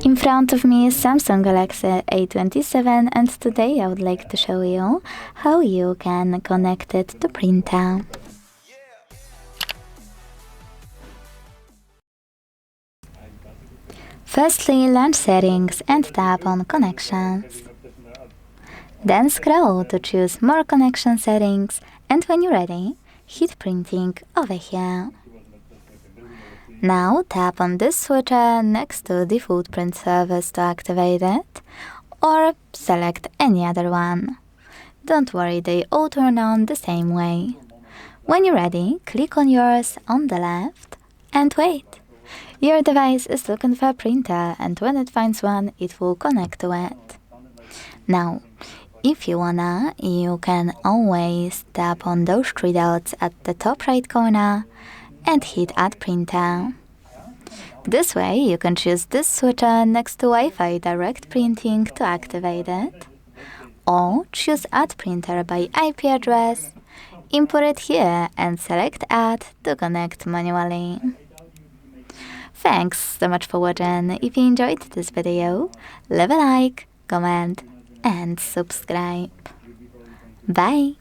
In front of me is Samsung Galaxy A27, and today I would like to show you how you can connect it to printer. Firstly, launch Settings and tap on Connections. Then scroll to choose More Connection Settings, and when you're ready, hit Printing over here. Now tap on this switcher next to Default Print Service to activate it, or select any other one. Don't worry, they all turn on the same way. When you're ready, click on yours on the left and wait. Your device is looking for a printer, and when it finds one, it will connect to it. Now, if you wanna, you can always tap on those three dots at the top right corner and hit Add Printer. This way, you can choose this switcher next to Wi-Fi Direct Printing to activate it, or choose Add Printer by IP address, import it here and select Add to connect manually. Thanks so much for watching. If you enjoyed this video, leave a like, comment and subscribe. Bye!